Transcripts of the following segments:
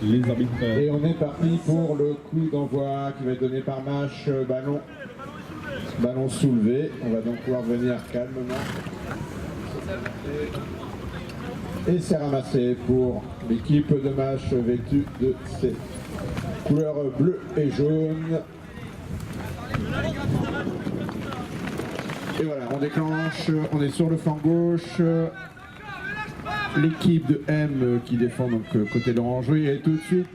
les arbitres. Et on est parti pour le coup d'envoi qui va être donné par Mash, ballon soulevé. On va donc pouvoir venir calmement. Et c'est ramassé pour l'équipe de Mash vêtue de ses couleurs bleu et jaune. Et voilà, on déclenche, on est sur le flanc gauche. L'équipe de M qui défend donc côté l'orangerie et tout de suite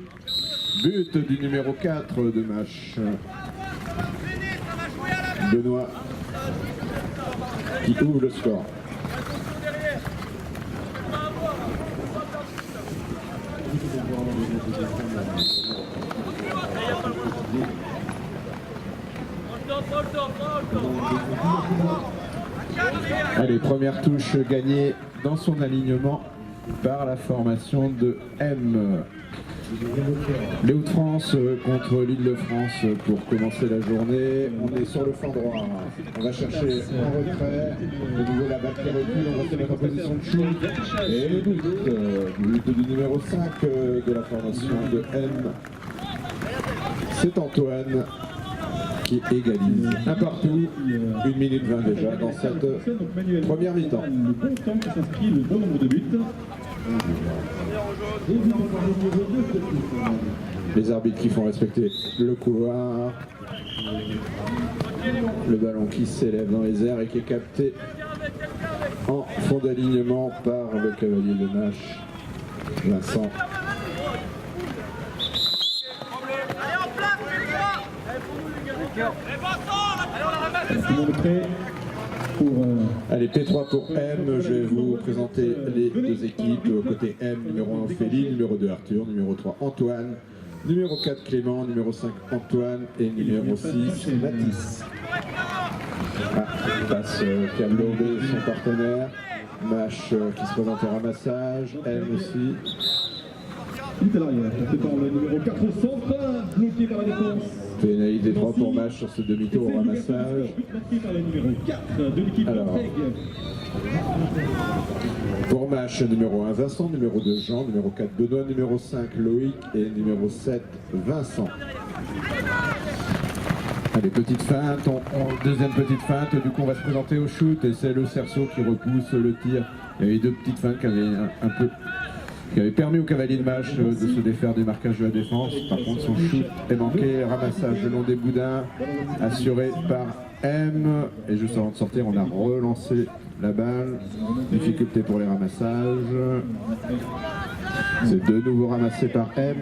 but du numéro 4 de Mash. Benoît qui ouvre le score. Allez, première touche gagnée dans son alignement par la formation de M. Les Hauts-de-France contre l'Île-de-France pour commencer la journée. On est sur le flanc droit. On va chercher en retrait. De nouveau la balle qui recule. On va se mettre en position de shoot. Et le but du numéro 5 de la formation de M. C'est Antoine qui égalise un partout, 1 minute 20 déjà dans cette première mi-temps. Le bon temps qui s'inscrit, le bon nombre de buts. Les arbitres qui font respecter le couloir. Le ballon qui s'élève dans les airs et qui est capté en fond d'alignement par le cavalier de Mash, Vincent. Tout le monde est prêt pour... Allez, P3 pour M, je vais vous présenter les deux équipes. Côté M, numéro 1 Ophélie, numéro 2 Arthur, numéro 3 Antoine, numéro 4 Clément, numéro 5 Antoine et numéro 6 Mathis. Passe Camlobé, son partenaire, Mash qui se présente au ramassage, M aussi. Vite à l'arrière, c'est par le numéro 4 au centre, bloqué par la défense. Pénalité 3 pour Mash sur ce demi-tour au ramassage. Par le numéro 4 de l'équipe d'Orteg. Pour Mash, numéro 1 Vincent, numéro 2 Jean, numéro 4 Benoît, numéro 5 Loïc et numéro 7 Vincent. Allez, petite feinte, deuxième petite feinte, du coup on va se présenter au shoot et c'est le cerceau qui repousse le tir. Il y avait deux petites feintes qui avaient permis au cavalier de Mash de se défaire du marquage de la défense. Par contre son shoot est manqué, ramassage le long des boudins, assuré par M. Et juste avant de sortir, on a relancé la balle. Difficulté pour les ramassages. C'est de nouveau ramassé par M.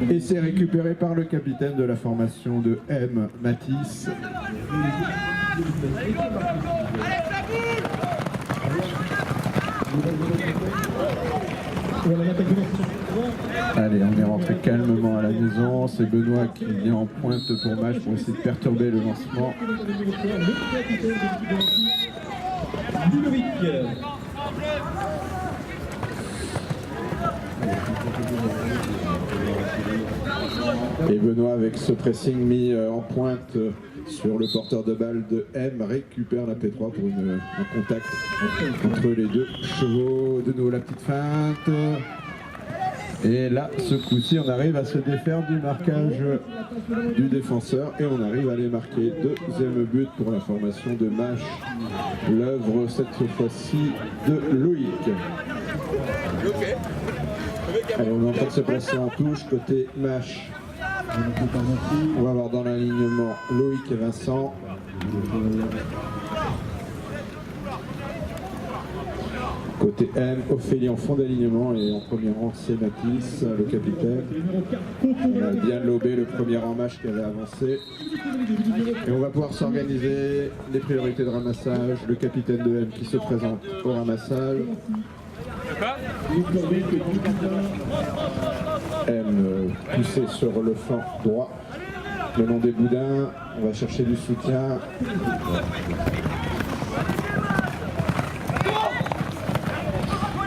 Et c'est récupéré par le capitaine de la formation de M, Mathis. Allez, on est rentré calmement à la maison. C'est Benoît qui vient en pointe pour Mash pour essayer de perturber le lancement. Et Benoît, avec ce pressing mis en pointe sur le porteur de balle de M, récupère la P3 pour un contact entre les deux chevaux. De nouveau la petite feinte. Et là, ce coup-ci, on arrive à se défaire du marquage du défenseur et on arrive à aller marquer deuxième but pour la formation de Mash. L'œuvre cette fois-ci de Loïc. Allez, on est en train de se placer en touche côté Mash. On va avoir dans l'alignement Loïc et Vincent. Côté M, Ophélie en fond d'alignement et en premier rang c'est Mathis, le capitaine. On a bien lobé le premier rang Mash qui avait avancé. Et on va pouvoir s'organiser les priorités de ramassage. Le capitaine de M qui se présente au ramassage. M poussé sur le flanc droit, le long des boudins. On va chercher du soutien.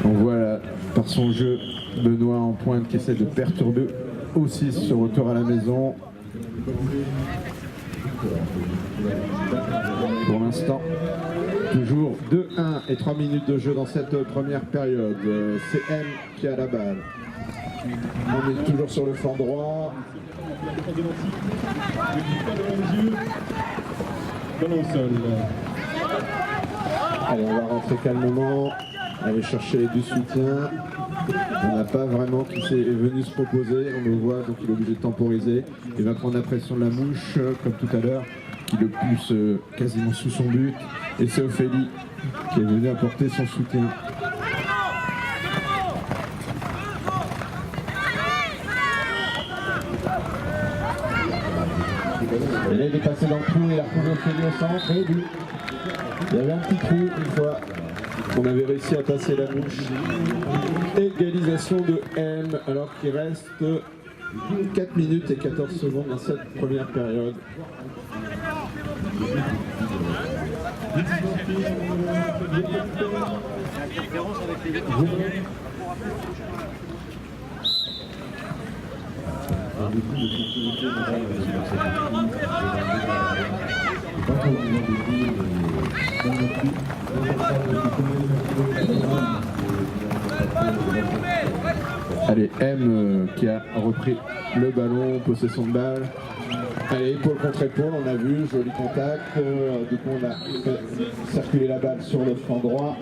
On voit là, par son jeu, Benoît en pointe qui essaie de perturber aussi ce retour à la maison. Pour l'instant, toujours 2-1 et 3 minutes de jeu dans cette première période. C'est M qui a la balle. On est toujours sur le flanc droit. Ballon au sol. Allez, on va rentrer calmement, aller chercher du soutien. On n'a pas vraiment qui est venu se proposer, on le voit, donc il est obligé de temporiser. Il va prendre la pression de la mouche, comme tout à l'heure, qui le pousse quasiment sous son but. Et c'est Ophélie qui est venu apporter son soutien. Et là il est passé dans le trou, il a retrouvé Ophélie au centre et but. Il y avait un petit trou une fois. On avait réussi à passer la mouche. Égalisation de M alors qu'il reste 4 minutes et 14 secondes dans cette première période. Allez, M qui a repris le ballon, possession de balle. Allez, épaule contre épaule, on a vu, joli contact. Du coup, on a fait circuler la balle sur le flanc droit.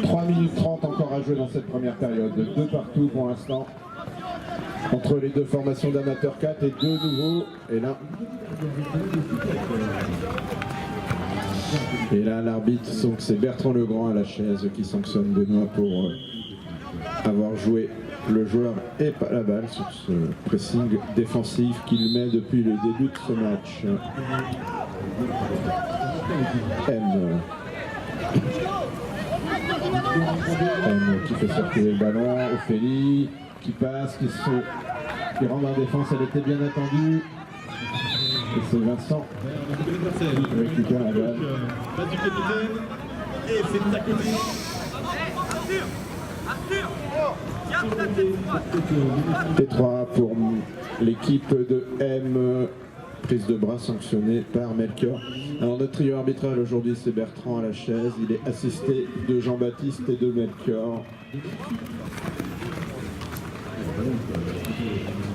3 minutes 30 encore à jouer dans cette première période. 2 partout pour l'instant. Entre les deux formations d'amateurs 4 et 2 nouveaux. Et là, l'arbitre, c'est Bertrand Legrand à la chaise qui sanctionne Benoît pour avoir joué le joueur et pas la balle sur ce pressing défensif qu'il met depuis le début de ce match. M qui fait circuler le ballon, Ophélie qui passe, qui rentre en défense, elle était bien attendue. Et c'est Vincent qui récupère la balle. Et c'est à côté. T3 pour l'équipe de M, prise de bras sanctionnée par Melchior. Alors notre trio arbitral aujourd'hui c'est Bertrand à la chaise, il est assisté de Jean-Baptiste et de Melchior.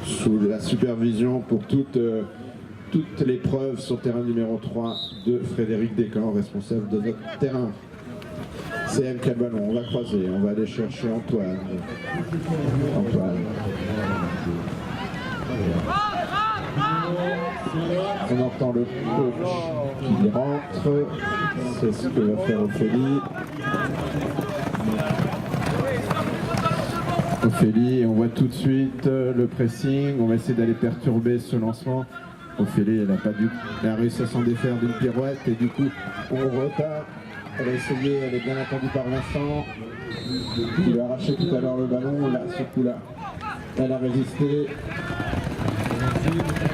Sous la supervision pour toute l'épreuve sur terrain numéro 3 de Frédéric Descamps, responsable de notre terrain. C'est M qui a le ballon, on va croiser, on va aller chercher Antoine. On entend le coach qui rentre, c'est ce que va faire Ophélie. Ophélie, et on voit tout de suite le pressing, on va essayer d'aller perturber ce lancement. Ophélie, elle a réussi à s'en défaire d'une pirouette et du coup on repart. Elle a essayé, elle est bien attendue par Vincent. Il a arraché tout à l'heure le ballon, là, ce coup-là. Elle a résisté.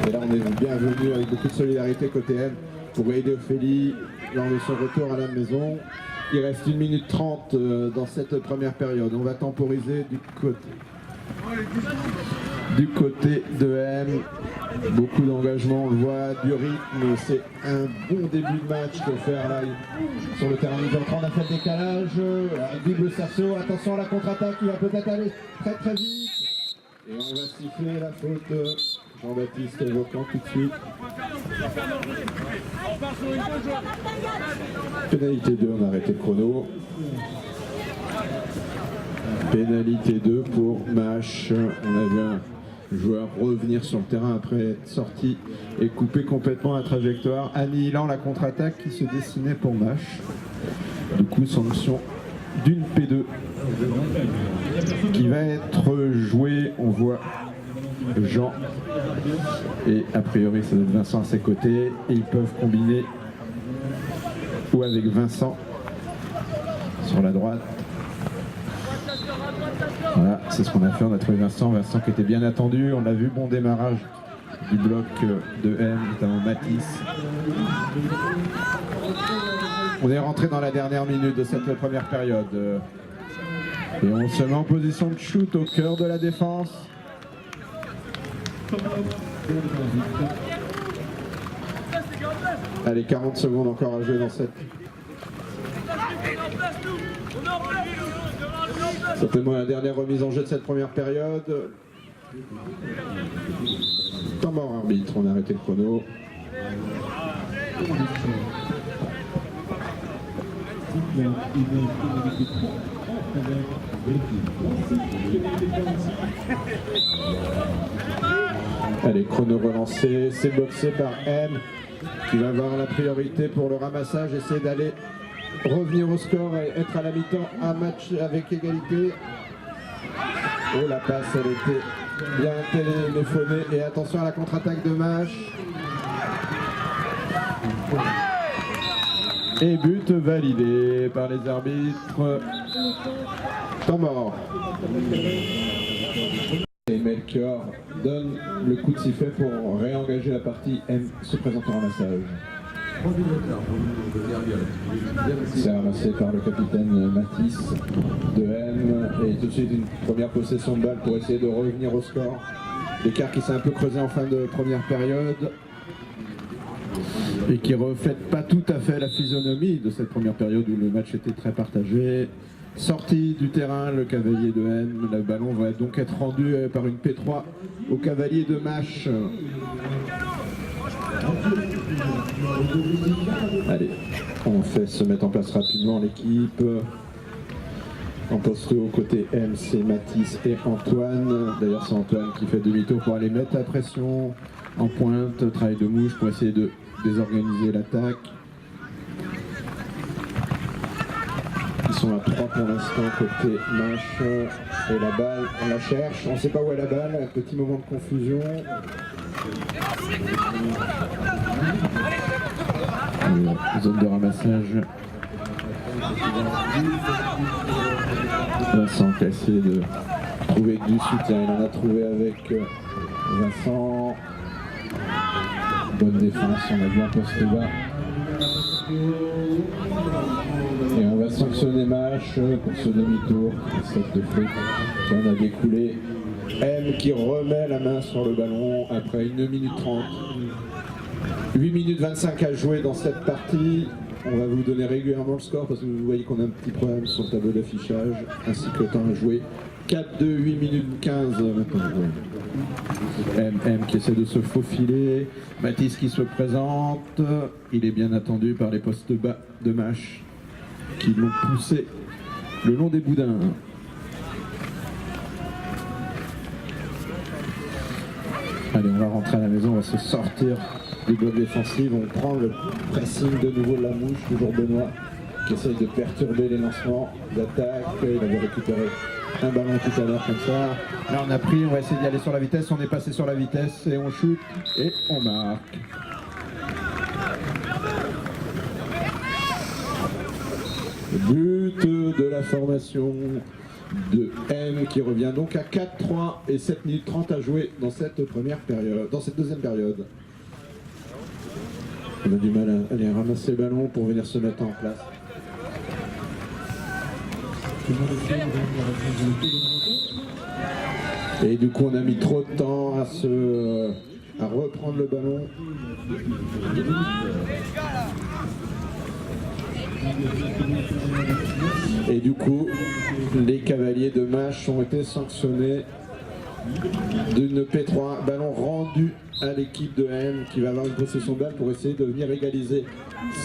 Et là, on est bienvenu avec beaucoup de solidarité côté M pour aider Ophélie lors de son retour à la maison. Il reste 1 minute 30 dans cette première période. On va temporiser du côté de M. Beaucoup d'engagement, on le voit, du rythme. C'est un bon début de match de faire là sur le terrain. On a fait le décalage, double cerceau. Attention à la contre-attaque qui va peut-être aller très très vite. Et on va siffler la faute. Jean-Baptiste évoquant tout de suite. Pénalité 2, on a arrêté le chrono. Pénalité 2 pour Mâche. On a vu un joueur revenir sur le terrain après être sorti et couper complètement la trajectoire, annihilant la contre-attaque qui se dessinait pour Mâche. Du coup, sanction d'une P2 qui va être jouée. On voit Jean et a priori ça doit être Vincent à ses côtés et ils peuvent combiner ou avec Vincent sur la droite. Voilà, c'est ce qu'on a fait, on a trouvé Vincent qui était bien attendu, on a vu, bon démarrage du bloc de M, notamment Matisse. On est rentré dans la dernière minute de cette première période et on se met en position de shoot au cœur de la défense. Allez, 40 secondes encore à jouer dans cette Certainement la dernière remise en jeu de cette première période. Temps mort arbitre, on a arrêté le chrono. Allez, chrono relancé, c'est boxé par M qui va avoir la priorité pour le ramassage, essayer d'aller revenir au score et être à la mi-temps, un match avec égalité. Oh, la passe, elle était bien téléphonée. Et attention à la contre-attaque de Mâche. Et but validé par les arbitres. Temps mort. Et Melchior donne le coup de sifflet pour réengager la partie. M se présente en ramassage. C'est ramassé par le capitaine Mathis de M et tout de suite une première possession de balle pour essayer de revenir au score. L'écart qui s'est un peu creusé en fin de première période et qui ne reflète pas tout à fait la physionomie de cette première période où le match était très partagé. Sortie du terrain, le cavalier de M, le ballon va donc être rendu par une P3 au cavalier de Mâche. Allez, on fait se mettre en place rapidement l'équipe. En poste haut côté M, c'est Mathis et Antoine. D'ailleurs, c'est Antoine qui fait demi-tour pour aller mettre la pression en pointe, travail de mouche pour essayer de désorganiser l'attaque. Ils sont à 3 pour l'instant côté Mâche. Et la balle, on la cherche, on ne sait pas où est la balle, un petit moment de confusion. Zone de ramassage. Vincent qui a essayé de trouver du soutien. Il en a trouvé avec Vincent. Bonne défense, on a bien poste bas. Et on va sanctionner Mâche pour ce demi-tour. Cette de faute qui en a découlé. M qui remet la main sur le ballon après 1 minute 30. 8 minutes 25 à jouer dans cette partie. On va vous donner régulièrement le score parce que vous voyez qu'on a un petit problème sur le tableau d'affichage ainsi que le temps à jouer. 4-2, 8 minutes 15 maintenant. M qui essaie de se faufiler. Mathis qui se présente. Il est bien attendu par les postes bas de Mâche qui l'ont poussé le long des boudins. Allez, on va rentrer à la maison, on va se sortir du bloc défensif, on prend le pressing de nouveau de la mouche, toujours Benoît, qui essaye de perturber les lancements d'attaque. Il avait récupéré un ballon tout à l'heure comme ça. Là on a pris, on va essayer d'y aller sur la vitesse, on est passé sur la vitesse et on shoot et on marque. But de la formation de M qui revient donc à 4-3 et 7 minutes 30 à jouer dans cette première période, dans cette deuxième période. On a du mal à aller ramasser le ballon pour venir se mettre en place. Et du coup on a mis trop de temps à reprendre le ballon. Et du coup, les cavaliers de Mâche ont été sanctionnés d'une P3, ballon rendu à l'équipe de M qui va avoir une possession de balle pour essayer de venir égaliser.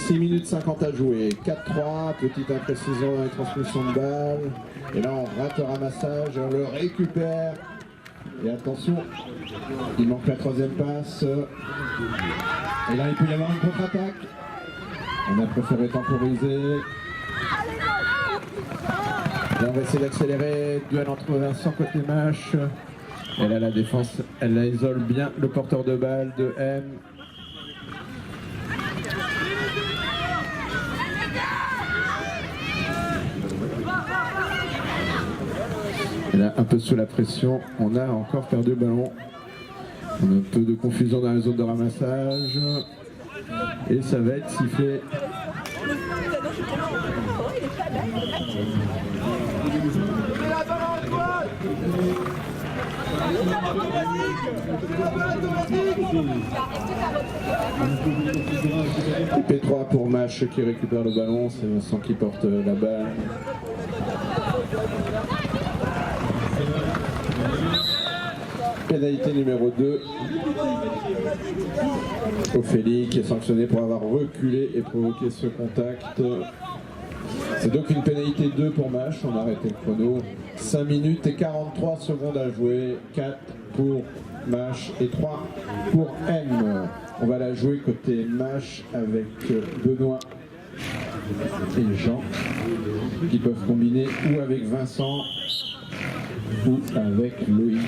6 minutes 50 à jouer, 4-3, petite imprécision dans les transmissions de balle. Et là on rate le ramassage, on le récupère. Et attention, il manque la troisième passe. Et là il peut y avoir une contre-attaque. On a préféré temporiser. Là on va essayer d'accélérer. Duel entre Vincent côté Mâche. Et là la défense, elle isole bien le porteur de balle de M. Et là un peu sous la pression, on a encore perdu le ballon. On a un peu de confusion dans la zone de ramassage. Et ça va être sifflé. P3 pour Mâche qui récupère le ballon, c'est Vincent qui porte la balle. Pénalité numéro 2. Ophélie qui est sanctionnée pour avoir reculé et provoqué ce contact. C'est donc une pénalité 2 pour Mâche. On a arrêté le chrono. 5 minutes et 43 secondes à jouer. 4 pour Mâche et 3 pour M. On va la jouer côté Mâche avec Benoît et Jean qui peuvent combiner ou avec Vincent ou avec Loïc.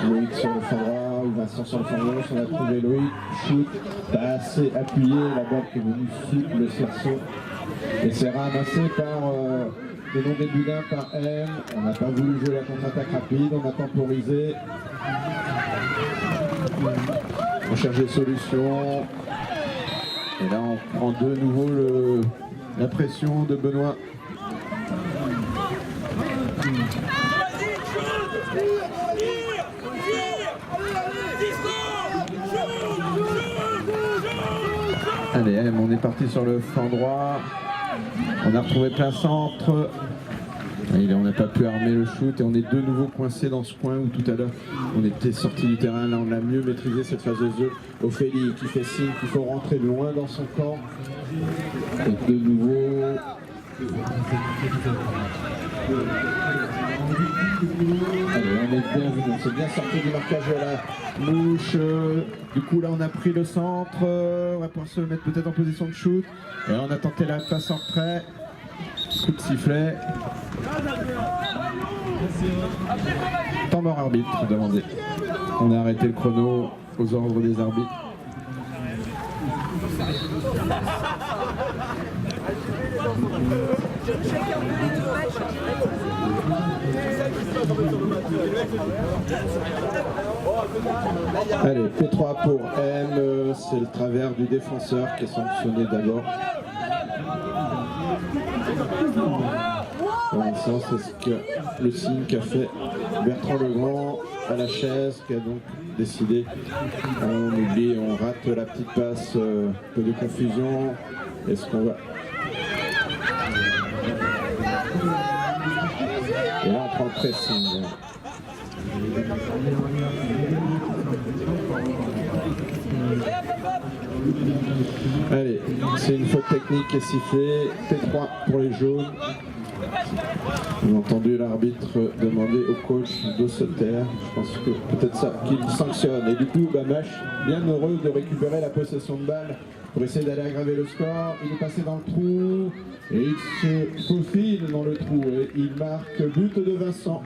Loïc sur le fond droit ou Vincent sur le fond gauche. On a trouvé Loïc, shoot, pas assez appuyé, la balle qui est venue sous le cerceau et c'est ramassé par le non début d'un par M. On n'a pas voulu jouer la contre-attaque rapide, on a temporisé. On cherche des solutions. Et là on prend de nouveau la pression de Benoît. Allez, on est parti sur le flanc droit. On a retrouvé plein centre. Et on n'a pas pu armer le shoot et on est de nouveau coincé dans ce coin où tout à l'heure on était sorti du terrain. Là on a mieux maîtrisé cette phase de jeu. Ophélie qui fait signe qu'il faut rentrer loin dans son camp. Et de nouveau. Allez, on est bien vu, on s'est bien sorti du marquage de la mouche. Du coup là on a pris le centre. On va pouvoir se mettre peut-être en position de shoot. Et là, on a tenté la passe en retrait. Coup de sifflet. Temps mort arbitre demandé. On a arrêté le chrono aux ordres des arbitres. Allez, P3 pour M, c'est le travers du défenseur qui est sanctionné d'abord. Pour l'instant, c'est ce que le signe qu'a fait Bertrand Legrand à la chaise, qui a donc décidé. On oublie, on rate la petite passe, peu de confusion. Est-ce qu'on va... Et là, on prend le pressing. Allez, c'est une faute technique qui est sifflée. P3 pour les jaunes. On a entendu l'arbitre demander au coach de se taire. Je pense que peut-être ça qu'il sanctionne. Et du coup, Mâche, bien heureux de récupérer la possession de balle pour essayer d'aller aggraver le score. Il est passé dans le trou et il se faufile dans le trou. Et il marque but de Vincent.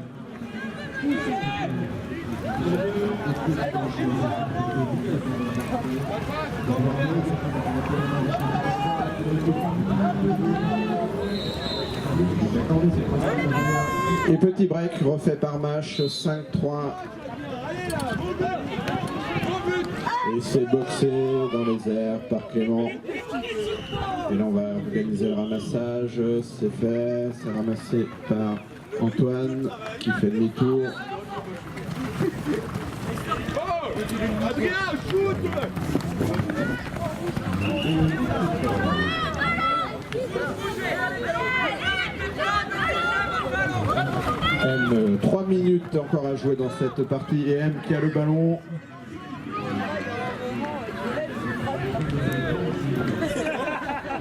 Et petit break refait par Mâche, 5-3. Et c'est boxé dans les airs par Clément. Et là on va organiser le ramassage. C'est fait, c'est ramassé par Antoine qui fait demi-tour. M, 3 minutes encore à jouer dans cette partie et M qui a le ballon.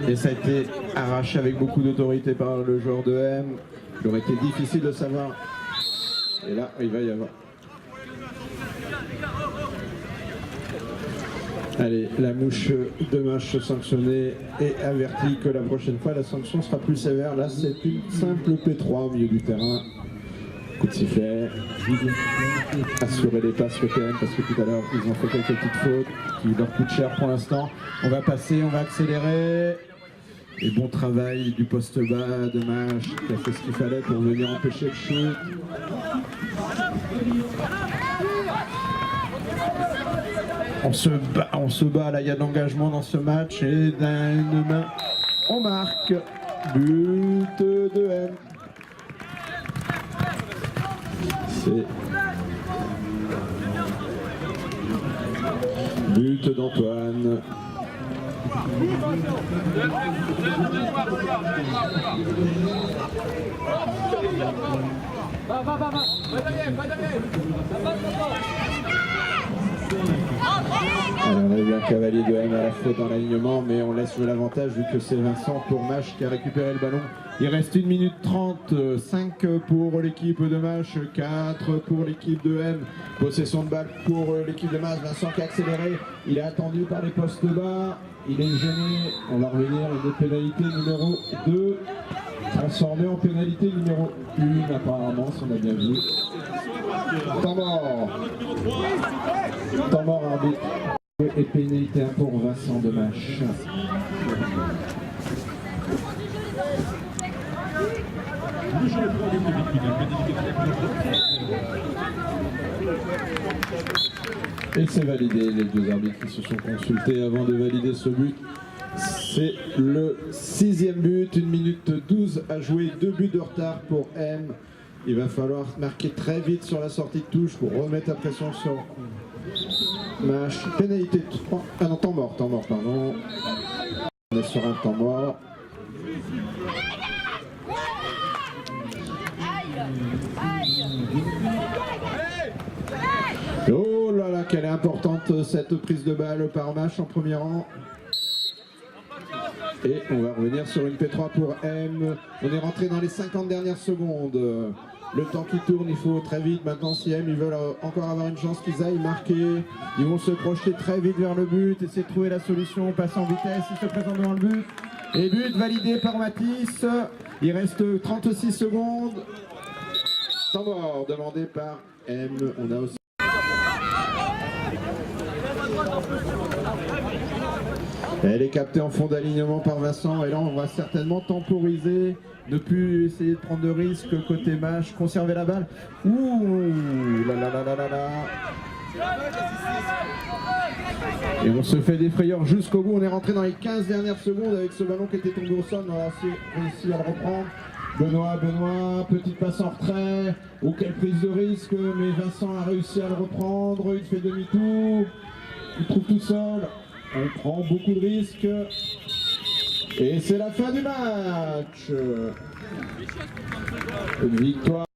Et ça a été arraché avec beaucoup d'autorité par le joueur de M. Il aurait été difficile de savoir. Et là, il va y avoir. Allez, la mouche de Mâche sanctionnée et avertie que la prochaine fois la sanction sera plus sévère. Là, c'est une simple P3 au milieu du terrain. Coup de sifflet. Assurer les passes côté M parce que tout à l'heure, ils ont fait quelques petites fautes qui leur coûtent cher pour l'instant. On va passer, on va accélérer. Et bon travail du poste bas de Mâche qui a fait ce qu'il fallait pour venir empêcher le shoot. On se bat, là il y a de l'engagement dans ce match et d'une main on marque but de M. C'est but d'Antoine. Alors, on a eu un cavalier de M à la faute dans l'alignement, mais on laisse jouer l'avantage vu que c'est Vincent pour Mâche qui a récupéré le ballon. Il reste 1 minute 30, 5 pour l'équipe de Mâche, 4 pour l'équipe de M. Possession de balle pour l'équipe de Mâche. Vincent qui a accéléré, il est attendu par les postes bas, il est gêné. On va revenir une pénalité numéro 2, transformée en pénalité numéro 1 apparemment, si on a bien vu. Temps mort. Temps mort arbitre. Et pénalité pour Vincent de Mâche. Et c'est validé, les deux arbitres qui se sont consultés avant de valider ce but. C'est le 6e but, 1 minute 12 à jouer, 2 buts de retard pour M. Il va falloir marquer très vite sur la sortie de touche pour remettre la pression sur Mâche. Pénalité 3. Ah non, temps mort, pardon. On est sur un temps mort. Oh là là, quelle est importante cette prise de balle par Mâche en premier rang. Et on va revenir sur une P3 pour M. On est rentré dans les 50 dernières secondes. Le temps qui tourne, il faut très vite. Maintenant, si M, ils veulent encore avoir une chance qu'ils aillent marquer. Ils vont se projeter très vite vers le but, essayer de trouver la solution, passer en vitesse, ils se présentent devant le but. Et but validé par Matisse. Il reste 36 secondes. Temps mort demandé par M. On a aussi... Elle est captée en fond d'alignement par Vincent et là on va certainement temporiser, ne plus essayer de prendre de risques côté Mâche, conserver la balle. Ouh là là là là là là. Et on se fait des frayeurs jusqu'au bout, on est rentré dans les 15 dernières secondes avec ce ballon qui était tombé au sol, on a réussi à le reprendre. Benoît, petite passe en retrait, ou quelle prise de risque, mais Vincent a réussi à le reprendre, il fait demi-tour, il trouve tout seul. On prend beaucoup de risques. Et c'est la fin du match. Une victoire.